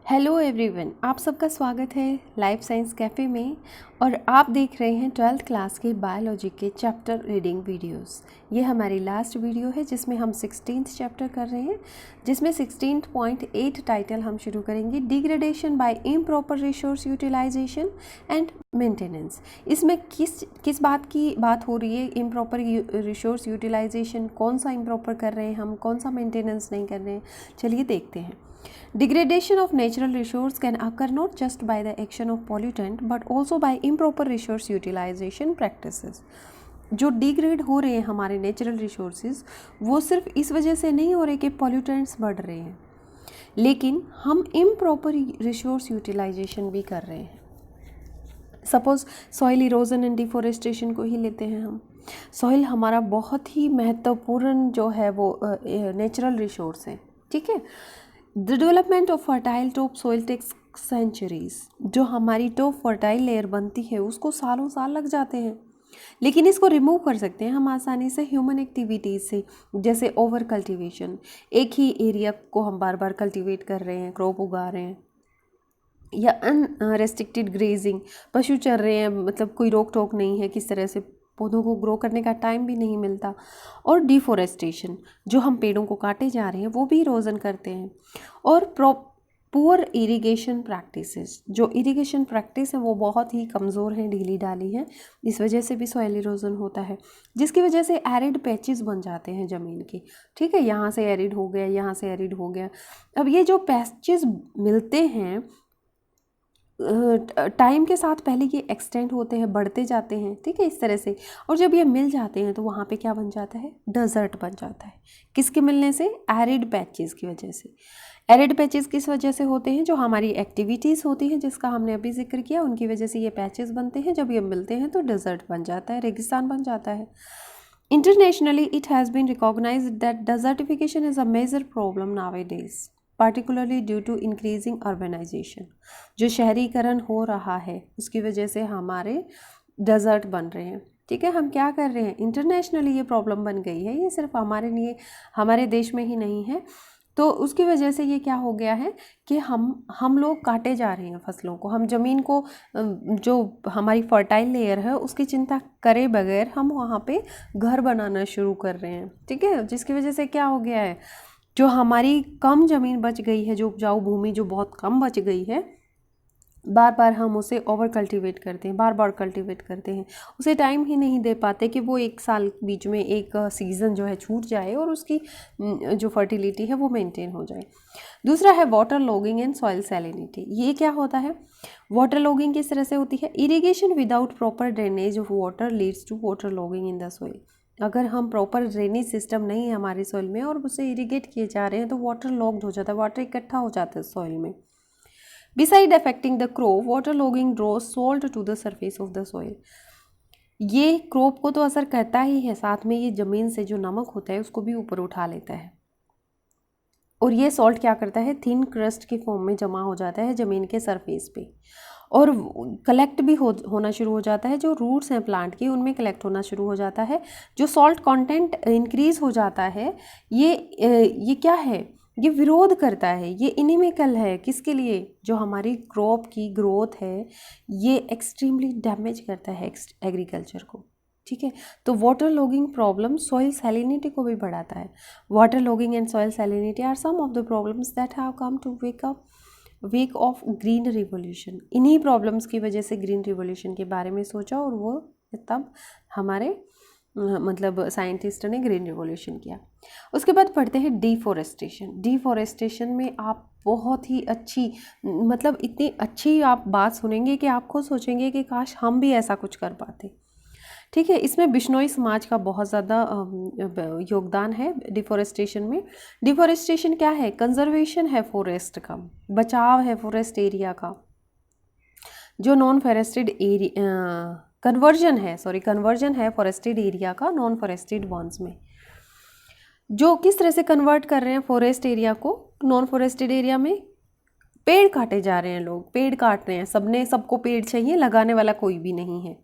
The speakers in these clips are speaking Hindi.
हेलो एवरीवन, आप सबका स्वागत है लाइफ साइंस कैफ़े में। और आप देख रहे हैं 12th क्लास के बायोलॉजी के चैप्टर रीडिंग वीडियोस। ये हमारी लास्ट वीडियो है जिसमें हम 16th चैप्टर कर रहे हैं, जिसमें 16.8 टाइटल हम शुरू करेंगे, degradation by improper resource utilisation and maintenance. इसमें किस बात की बात हो रही है? इम्प्रॉपर रिसोर्स यूटिलाइजेशन, कौन सा इम्प्रॉपर कर रहे हैं हम, कौन सा मेंटेनेंस नहीं कर रहे हैं, चलिए देखते हैं। Degradation of natural resource can occur not just by the action of pollutant but also by improper resource utilization practices. जो डिग्रेड हो रहे हैं हमारे नेचुरल रिसोर्सेज, वो सिर्फ इस वजह से नहीं हो रहे कि पॉल्यूटेंट्स बढ़ रहे हैं, लेकिन हम इम्प्रॉपर रिसोर्स यूटिलाइजेशन भी कर रहे हैं। Suppose soil erosion and deforestation को ही लेते हैं हम। सॉइल हमारा बहुत ही महत्वपूर्ण जो है वो नेचुरल रिसोर्स है, ठीक है। The development of fertile top soil takes centuries. जो हमारी टॉप फर्टाइल लेयर बनती है उसको सालों साल लग जाते हैं, लेकिन इसको रिमूव कर सकते हैं हम आसानी से ह्यूमन एक्टिविटीज़ से, जैसे ओवर कल्टीवेशन। एक ही एरिया को हम बार बार कल्टीवेट कर रहे हैं, क्रॉप उगा रहे हैं, या अनरेस्ट्रिक्टेड ग्रेजिंग, पशु चर रहे हैं, मतलब कोई रोक टोक नहीं है किस तरह से, पौधों को ग्रो करने का टाइम भी नहीं मिलता। और डिफोरेस्टेशन, जो हम पेड़ों को काटे जा रहे हैं वो भी इरोजन करते हैं। और पुअर इरिगेशन प्रैक्टिसेस, जो इरिगेशन प्रैक्टिस है वो बहुत ही कमज़ोर हैं, ढीली डाली है, इस वजह से भी सॉइल इरोजन होता है, जिसकी वजह से एरिड पैचेस बन जाते हैं ज़मीन के, ठीक है। यहाँ से एरिड हो गया, यहाँ से एरिड हो गया। अब ये जो पैचेस मिलते हैं टाइम के साथ पहले ये एक्सटेंड होते हैं, बढ़ते जाते हैं, ठीक है, इस तरह से। और जब ये मिल जाते हैं तो वहाँ पे क्या बन जाता है? डेजर्ट बन जाता है। किसके मिलने से? एरिड पैचेस की वजह से। एरिड पैचेस किस वजह से होते हैं? जो हमारी एक्टिविटीज़ होती हैं, जिसका हमने अभी जिक्र किया, उनकी वजह से ये पैचेस बनते हैं। जब ये मिलते हैं तो डेजर्ट बन जाता है, रेगिस्तान बन जाता है। Internationally it has been recognised that desertification is a major problem nowadays, particularly due to increasing urbanization। जो शहरीकरण हो रहा है उसकी वजह से हमारे डेजर्ट बन रहे हैं, ठीक है। हम क्या कर रहे हैं? इंटरनेशनली ये प्रॉब्लम बन गई है, ये सिर्फ हमारे लिए, हमारे देश में ही नहीं है। तो उसकी वजह से ये क्या हो गया है कि हम लोग काटे जा रहे हैं फसलों को, हम ज़मीन को, जो हमारी फर्टाइल लेयर है उसकी चिंता करे बगैर हम वहाँ पे घर बनाना शुरू कर रहे हैं, ठीक है। जिसकी वजह से क्या हो गया है, जो हमारी कम ज़मीन बच गई है, जो उपजाऊ भूमि जो बहुत कम बच गई है, बार बार हम उसे ओवर कल्टीवेट करते हैं, बार बार कल्टीवेट करते हैं, उसे टाइम ही नहीं दे पाते कि वो एक साल बीच में एक सीज़न जो है छूट जाए और उसकी जो फर्टिलिटी है वो मेंटेन हो जाए। दूसरा है water logging and soil salinity. ये क्या होता है? वाटर लॉगिंग किस तरह से होती है? Irrigation without proper drainage of water leads to water logging in the soil. अगर हम प्रॉपर ड्रेनेज सिस्टम नहीं है हमारे सॉइल में और उसे इरिगेट किए जा रहे हैं तो वाटर लॉग्ड हो जाता है, वाटर इकट्ठा हो जाता है सॉइल में। Beside affecting the crop, water logging draws salt to the surface of the soil. ये क्रॉप को तो असर करता ही है, साथ में ये ज़मीन से जो नमक होता है उसको भी ऊपर उठा लेता है। और ये सॉल्ट क्या करता है? थिन क्रस्ट के फॉर्म में जमा हो जाता है ज़मीन के सरफेस पे, और कलेक्ट भी होना शुरू हो जाता है। जो रूट्स हैं प्लांट की उनमें कलेक्ट होना शुरू हो जाता है। जो सॉल्ट कंटेंट इंक्रीज हो जाता है, ये क्या है? ये विरोध करता है, ये इनिमिकल है। किसके लिए? जो हमारी क्रॉप की ग्रोथ है, ये एक्सट्रीमली डैमेज करता है एग्रीकल्चर को, ठीक है। तो water logging problem soil salinity को भी बढ़ाता है। Water logging and soil salinity are some of the problems that have come to wake of green revolution. इन्हीं प्रॉब्लम्स की वजह से ग्रीन रिवोल्यूशन के बारे में सोचा और वो तब हमारे मतलब साइंटिस्ट ने ग्रीन रिवोल्यूशन किया। उसके बाद पढ़ते हैं डिफोरेस्टेशन। डिफोरेस्टेशन में आप बहुत ही अच्छी, मतलब इतनी अच्छी आप बात सुनेंगे कि आप खुद सोचेंगे कि काश हम भी ऐसा कुछ कर पाते, ठीक है। इसमें बिश्नोई समाज का बहुत ज़्यादा योगदान है डिफोरेस्टेशन में। डिफोरेस्टेशन क्या है? कंजर्वेशन है फॉरेस्ट का, बचाव है फॉरेस्ट एरिया का। जो नॉन फॉरेस्टेड एरिया कन्वर्जन है फॉरेस्टेड एरिया का नॉन फॉरेस्टेड वंस में। जो किस तरह से कन्वर्ट कर रहे हैं फॉरेस्ट एरिया को नॉन फॉरेस्टेड एरिया में? पेड़ काटे जा रहे हैं, लोग पेड़ काट रहे हैं, सबको पेड़ चाहिए, लगाने वाला कोई भी नहीं है।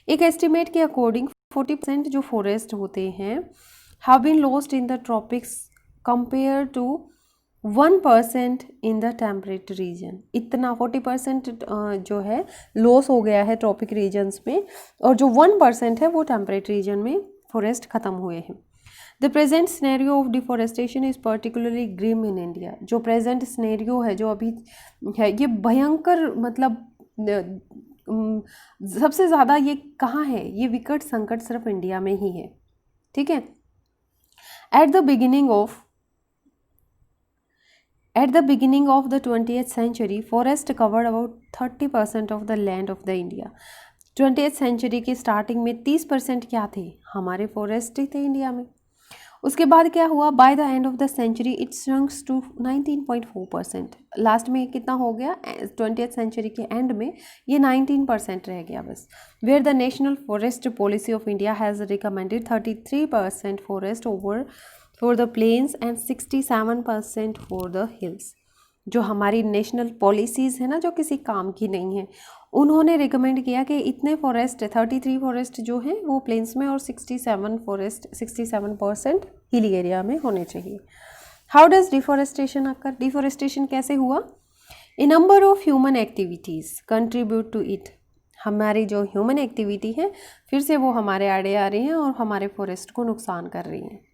एक एस्टिमेट के अकॉर्डिंग 40% जो फॉरेस्ट होते हैं have been lost in the tropics compare to 1% in the temperate region, इतना 40% जो है लॉस हो गया है ट्रॉपिक रीजन्स में, और जो 1% है वो टेम्परेट रीजन में फॉरेस्ट ख़त्म हुए हैं। The present scenario of deforestation is particularly grim in India, जो प्रेजेंट स्नेरियो है जो अभी है ये भयंकर, मतलब सबसे ज़्यादा ये कहाँ है, ये विकट संकट सिर्फ इंडिया में ही है, ठीक है। At the beginning of the 20th century, forest covered about 30% of the land of the India. 20th century की स्टार्टिंग में 30% क्या थे, हमारे फॉरेस्ट ही थे इंडिया में। उसके बाद क्या हुआ, by the end of the century it shrinks to 19.4%। Last में कितना हो गया, 20th सेंचुरी के एंड में ये 19% रह गया बस। Where the national forest policy of India has recommended 33% forest over for the plains and 67% for the hills. जो हमारी नेशनल पॉलिसीज़ है ना, जो किसी काम की नहीं है, उन्होंने रिकमेंड किया कि इतने फॉरेस्ट 33 फॉरेस्ट जो हैं वो प्लेन्स में और 67% हिली एरिया में होने चाहिए। How does deforestation occur, deforestation कैसे हुआ, a number of human activities contribute to it, हमारी जो ह्यूमन एक्टिविटी है फिर से वो हमारे आड़े आ रही हैं और हमारे फॉरेस्ट को नुकसान कर रही हैं।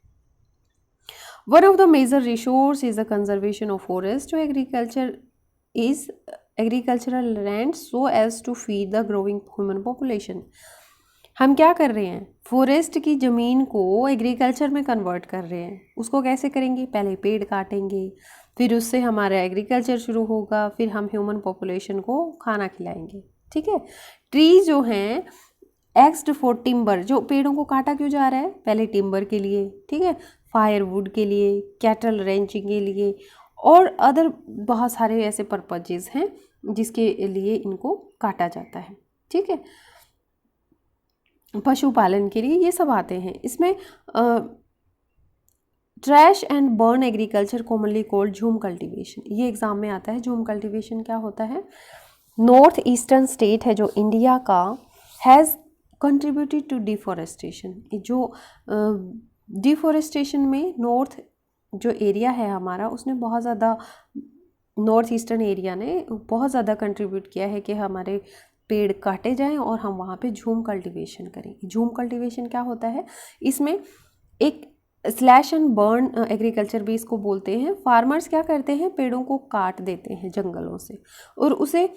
One of the major resource is the conservation of forest to agricultural land so as to feed the growing human population। हम क्या कर रहे हैं, फॉरेस्ट की ज़मीन को एग्रीकल्चर में कन्वर्ट कर रहे हैं। उसको कैसे करेंगे, पहले पेड़ काटेंगे, फिर उससे हमारा एग्रीकल्चर शुरू होगा, फिर हम ह्यूमन पॉपुलेशन को खाना खिलाएंगे, ठीक है। ट्री जो हैं एक्स्ड फॉर टिम्बर, जो पेड़ों को काटा क्यों जा रहा है, पहले टिम्बर के लिए, ठीक है, फायरवुड के लिए, कैटल रेंचिंग के लिए और अदर बहुत सारे ऐसे पर्पजेज़ हैं जिसके लिए इनको काटा जाता है, ठीक है। पशुपालन के लिए ये सब आते हैं। इसमें trash and burn agriculture commonly called झूम कल्टीवेशन, ये एग्जाम में आता है। झूम कल्टीवेशन क्या होता है, नॉर्थ ईस्टर्न स्टेट है जो इंडिया का हैज़ कंट्रीब्यूटेड टू डिफॉरेस्टेशन। जो डिफॉरेस्टेशन में नॉर्थ जो एरिया है हमारा, उसने बहुत ज़्यादा, नॉर्थ ईस्टर्न एरिया ने बहुत ज़्यादा कंट्रीब्यूट किया है कि हमारे पेड़ काटे जाएं और हम वहाँ पे झूम कल्टीवेशन करें। झूम कल्टीवेशन क्या होता है, इसमें एक स्लैश एंड बर्न एग्रीकल्चर भी इसको बोलते हैं। फार्मर्स क्या करते हैं, पेड़ों को काट देते हैं जंगलों से और उसे,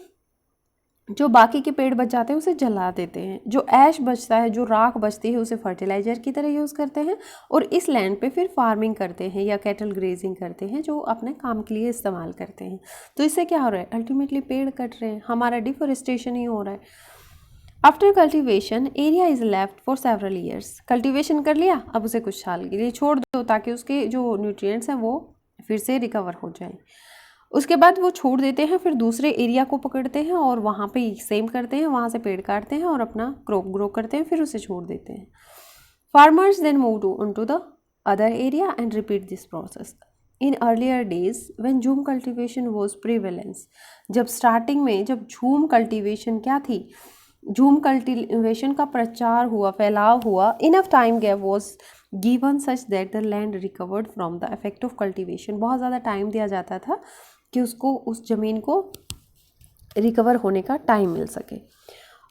जो बाकी के पेड़ बच जाते हैं उसे जला देते हैं। जो ऐश बचता है, जो राख बचती है, उसे फर्टिलाइज़र की तरह यूज़ करते हैं और इस लैंड पे फिर फार्मिंग करते हैं या कैटल ग्रेजिंग करते हैं, जो अपने काम के लिए इस्तेमाल करते हैं। तो इससे क्या हो रहा है, अल्टीमेटली पेड़ कट रहे हैं, हमारा डिफॉरेस्टेशन ही हो रहा है। After cultivation area is left for several years, cultivation कर लिया, अब उसे कुछ साल के लिए छोड़ दो ताकि उसके जो न्यूट्रिएंट्स हैं वो फिर से रिकवर हो जाएं। उसके बाद वो छोड़ देते हैं, फिर दूसरे एरिया को पकड़ते हैं और वहाँ पे सेम करते हैं, वहाँ से पेड़ काटते हैं और अपना क्रॉप ग्रो करते हैं, फिर उसे छोड़ देते हैं। Farmers then move to the other area and repeat this process. In earlier days when jhum cultivation was prevalence, जब स्टार्टिंग में जब झूम कल्टीवेशन क्या थी, झूम कल्टीवेशन का प्रचार हुआ, फैलाव हुआ, enough time gap was given such that the land recovered from the effect of cultivation, बहुत ज़्यादा टाइम दिया जाता था कि उसको, उस ज़मीन को रिकवर होने का टाइम मिल सके।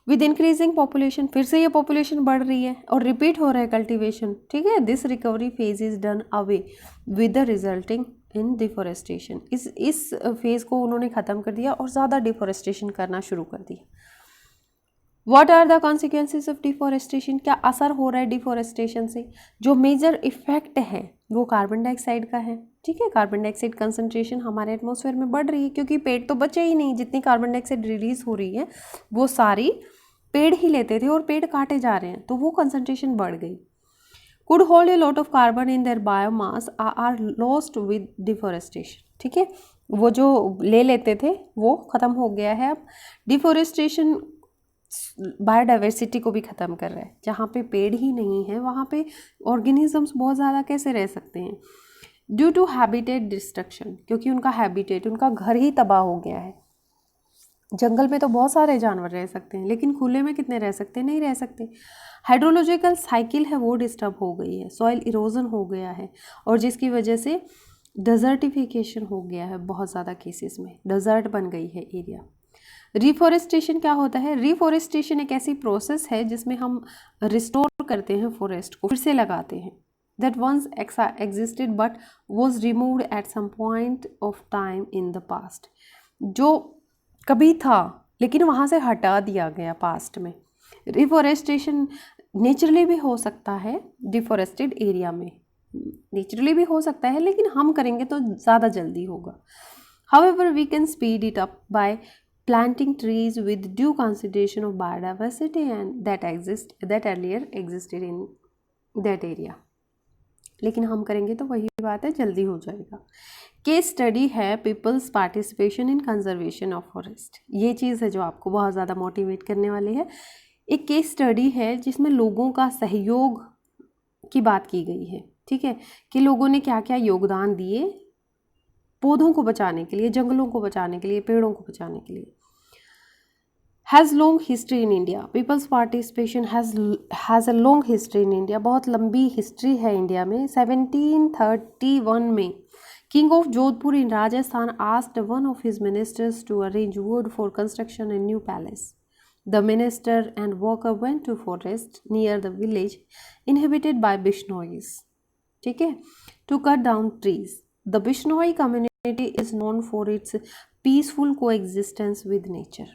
विद इंक्रीजिंग पॉपुलेशन, फिर से ये पॉपुलेशन बढ़ रही है और रिपीट हो रहा है कल्टीवेशन, ठीक है। This recovery phase is done away with the resulting in deforestation, इस फेज़ को उन्होंने ख़त्म कर दिया और ज़्यादा डिफॉरेस्टेशन करना शुरू कर दिया। What are the consequences of deforestation, क्या असर हो रहा है डिफॉरेस्टेशन से, जो मेजर इफेक्ट है वो कार्बन डाइऑक्साइड का है, ठीक है। कार्बन डाइऑक्साइड कंसंट्रेशन हमारे एटमॉस्फेयर में बढ़ रही है क्योंकि पेड़ तो बचे ही नहीं, जितनी कार्बन डाइऑक्साइड रिलीज हो रही है वो सारी पेड़ ही लेते थे और पेड़ काटे जा रहे हैं, तो वो कंसंट्रेशन बढ़ गई। Could hold a lot of carbon in their biomass are lost with deforestation, ठीक है। वो जो ले लेते थे वो ख़त्म हो गया है। अब डिफॉरेस्टेशन बायोडाइवर्सिटी को भी ख़त्म कर रहा है, जहाँ पे पेड़ ही नहीं है वहाँ पे ऑर्गेनिजम्स बहुत ज़्यादा कैसे रह सकते हैं। ड्यू टू हैबिटेट डिस्ट्रक्शन, क्योंकि उनका हैबिटेट, उनका घर ही तबाह हो गया है। जंगल में तो बहुत सारे जानवर रह सकते हैं लेकिन खुले में कितने रह सकते हैं, नहीं रह सकते। हाइड्रोलॉजिकल साइकिल है वो डिस्टर्ब हो गई है, सॉइल इरोजन हो गया है और जिसकी वजह से डेजर्टिफिकेशन हो गया है बहुत ज़्यादा केसेस में, डेजर्ट बन गई है एरिया। रिफॉरेस्टेशन क्या होता है? रिफॉरेस्टेशन एक ऐसी प्रोसेस है जिसमें हम रिस्टोर करते हैं फॉरेस्ट को, फिर से लगाते हैं, that once existed but was removed at some point of time in the past, जो कभी था लेकिन वहाँ से हटा दिया गया पास्ट में। रिफॉरेस्टेशन नेचुरली भी हो सकता है, डिफॉरेस्टेड एरिया में नेचुरली भी हो सकता है, लेकिन हम करेंगे तो ज़्यादा जल्दी होगा। However we can speed it up by planting trees with due consideration of biodiversity and that earlier existed in that area। लेकिन हम करेंगे तो वही बात है, जल्दी हो जाएगा। केस स्टडी है peoples participation in conservation of forest. ये चीज़ है जो आपको बहुत ज़्यादा मोटिवेट करने वाली है। एक केस स्टडी है जिसमें लोगों का सहयोग की बात की गई है, ठीक है, कि लोगों ने क्या क्या योगदान दिए पौधों को बचाने के लिए, जंगलों को बचाने के लिए, पेड़ों को बचाने के लिए। Has long history in India, people's participation has a long history in India, बहुत लंबी हिस्ट्री है इंडिया में। 1731 में king of Jodhpur in Rajasthan asked one of his ministers to arrange wood for construction a new palace. The minister and worker went to forest near the village inhabited by Bishnois, ठीक है, to cut down trees. The Bishnoi community is known for its peaceful coexistence with nature.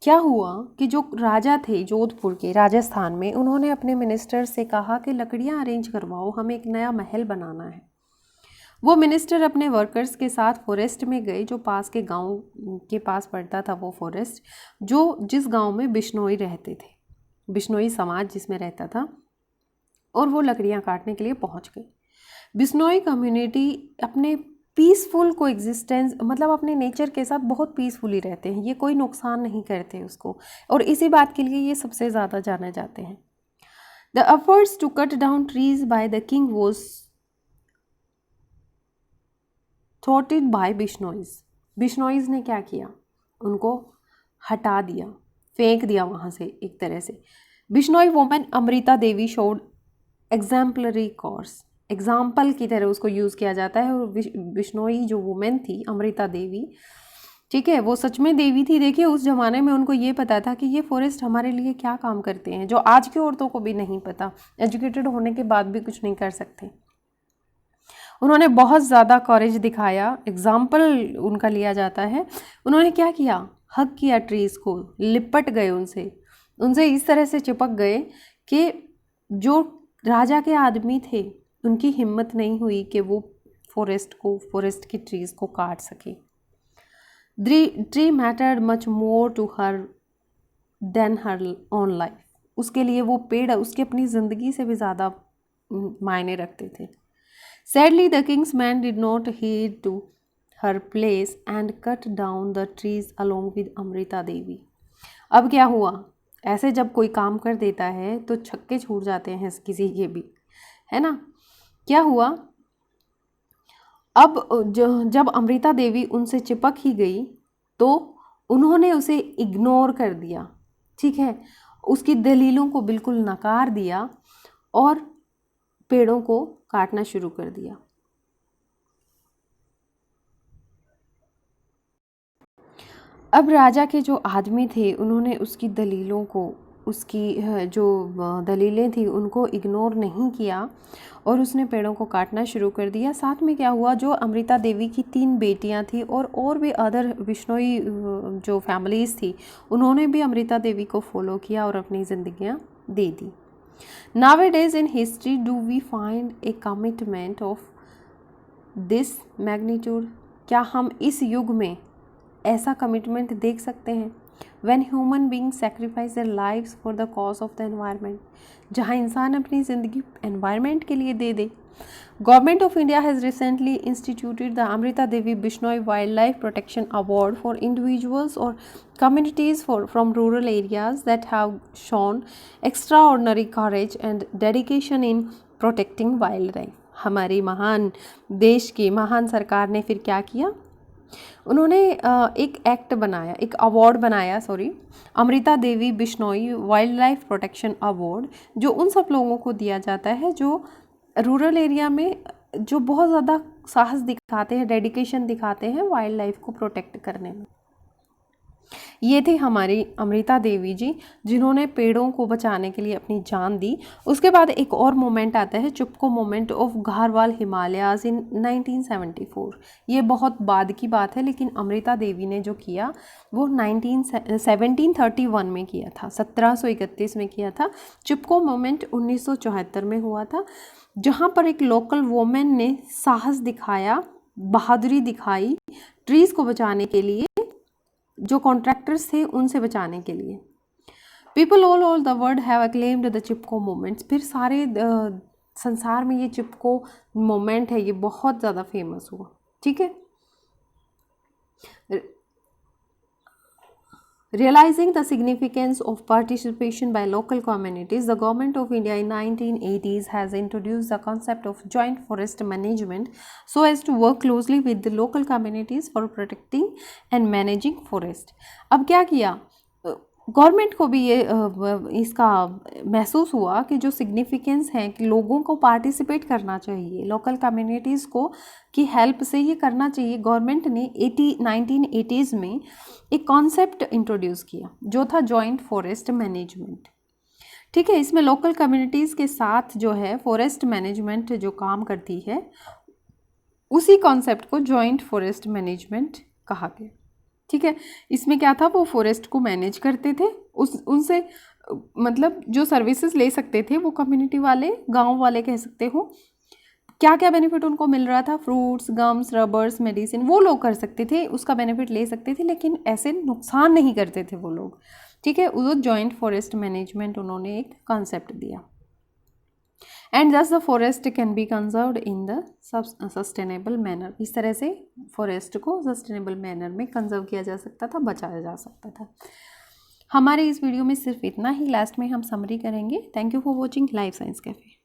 क्या हुआ कि जो राजा थे जोधपुर के राजस्थान में, उन्होंने अपने मिनिस्टर से कहा कि लकड़ियाँ अरेंज करवाओ, हमें एक नया महल बनाना है। वो मिनिस्टर अपने वर्कर्स के साथ फॉरेस्ट में गए, जो पास के गांव के पास पड़ता था वो फॉरेस्ट, जिस गांव में बिश्नोई रहते थे, बिश्नोई समाज जिसमें रहता था, और वो लकड़ियां काटने के लिए पहुंच गए। बिश्नोई कम्युनिटी अपने पीसफुल को एग्जिस्टेंस, मतलब अपने नेचर के साथ बहुत पीसफुली रहते हैं, ये कोई नुकसान नहीं करते उसको, और इसी बात के लिए ये सबसे ज़्यादा जाने जाते हैं। The efforts to cut down trees by the king was थॉटेड बाय बिश्नोइज। बिश्नोइज ने क्या किया, उनको हटा दिया, फेंक दिया वहाँ से एक तरह से। Bishnoi women Amrita Devi showed exemplary course, example की तरह उसको यूज़ किया जाता है। और बिश्नोई जो वुमेन थी अमृता देवी, ठीक है, वो सच में देवी थी। देखिए उस ज़माने में उनको ये पता था कि ये फॉरेस्ट हमारे लिए क्या काम करते हैं, जो आज की औरतों को भी नहीं पता, एजुकेटेड होने के बाद भी कुछ नहीं कर सकते। उन्होंने बहुत ज़्यादा कॉरेज दिखाया, एग्जाम्पल उनका लिया जाता है। उन्होंने क्या किया, हक किया ट्रीज़ को, लिपट गए उनसे इस तरह से चिपक गए कि जो राजा के आदमी थे उनकी हिम्मत नहीं हुई कि वो फॉरेस्ट की ट्रीज़ को काट सके। Tree mattered much more to her than her own life, उसके लिए वो पेड़ उसकी अपनी ज़िंदगी से भी ज़्यादा मायने रखते थे। Sadly, the king's man did not heed to her place and cut down the trees along with Amrita Devi. अब क्या हुआ, ऐसे जब कोई काम कर देता है तो छक्के छूट जाते हैं किसी के भी, है ना। क्या हुआ, अब जब अमृता देवी उनसे चिपक ही गई तो उन्होंने उसे इग्नोर कर दिया, ठीक है, उसकी दलीलों को बिल्कुल नकार दिया और पेड़ों को काटना शुरू कर दिया। अब राजा के जो आदमी थे उन्होंने उसकी दलीलों को, उसकी जो दलीलें थी उनको इग्नोर नहीं किया और उसने पेड़ों को काटना शुरू कर दिया। साथ में क्या हुआ, जो अमृता देवी की 3 बेटियां थी और भी अदर बिश्नोई जो फैमिलीज़ थी, उन्होंने भी अमृता देवी को फॉलो किया और अपनी ज़िंदगियां दे दी। Nowadays in history, do we find a commitment of this magnitude? क्या हम इस युग में ऐसा कमिटमेंट देख सकते हैं? When human beings sacrifice their lives for the cause of the environment, जहाँ इंसान अपनी ज़िंदगी environment के लिए दे दे। Government of India has recently instituted the Amrita Devi Bishnoi Wildlife Protection Award for individuals or communities from rural areas that have shown extraordinary courage and dedication in protecting wildlife. हमारी महान देश की महान सरकार ने फिर क्या किया, उन्होंने एक एक्ट बनाया, एक अवार्ड बनाया, Amrita Devi Bishnoi wildlife protection award, जो उन सब लोगों को दिया जाता है जो रूरल एरिया में जो बहुत ज़्यादा साहस दिखाते हैं, डेडिकेशन दिखाते हैं वाइल्ड लाइफ को प्रोटेक्ट करने में। ये थी हमारी अमृता देवी जी, जिन्होंने पेड़ों को बचाने के लिए अपनी जान दी। उसके बाद एक और मोमेंट आता है, चुपको मोमेंट ऑफ घारवाल हिमालयाज इन 1974। ये बहुत बाद की बात है, लेकिन अमृता देवी ने जो किया वो 1731 में किया था, 1731 में किया था। चुपको मोमेंट 1974 में हुआ था, जहाँ पर एक लोकल वोमेन ने साहस दिखाया, बहादुरी दिखाई ट्रीज़ को बचाने के लिए, जो कॉन्ट्रैक्टर्स थे उनसे बचाने के लिए। People all over the world have acclaimed the Chipko moments. फिर सारे संसार में ये चिपको मोमेंट है, ये बहुत ज़्यादा फेमस हुआ। ठीक है, Realizing the significance of participation by local communities, the Government of India in 1980s has introduced the concept of joint forest management so as to work closely with the local communities for protecting and managing forest. अब क्या किया, गवर्नमेंट को भी ये इसका महसूस हुआ कि जो सिग्निफिकेंस है कि लोगों को पार्टिसिपेट करना चाहिए, लोकल कम्युनिटीज़ को की हेल्प से ये करना चाहिए। गवर्नमेंट ने 1980s में एक कॉन्सेप्ट इंट्रोड्यूस किया जो था जॉइंट फॉरेस्ट मैनेजमेंट। ठीक है, इसमें लोकल कम्युनिटीज़ के साथ जो है फॉरेस्ट मैनेजमेंट जो काम करती है, उसी कॉन्सेप्ट को जॉइंट फॉरेस्ट मैनेजमेंट कहा गया। ठीक है, इसमें क्या था, वो फॉरेस्ट को मैनेज करते थे, उनसे मतलब जो सर्विसेज ले सकते थे वो कम्युनिटी वाले, गांव वाले कह सकते हो। क्या क्या बेनिफिट उनको मिल रहा था, फ्रूट्स, गम्स, रबर्स, मेडिसिन, वो लोग कर सकते थे, उसका बेनिफिट ले सकते थे, लेकिन ऐसे नुकसान नहीं करते थे वो लोग। ठीक है, वो जॉइंट फॉरेस्ट मैनेजमेंट उन्होंने एक कॉन्सेप्ट दिया। एंड दस the forest can be conserved in the sustainable manner. इस तरह से फॉरेस्ट को सस्टेनेबल मैनर में कंजर्व किया जा सकता था, बचाया जा सकता था। हमारे इस वीडियो में सिर्फ इतना ही, लास्ट में हम समरी करेंगे। Thank you for watching life science cafe.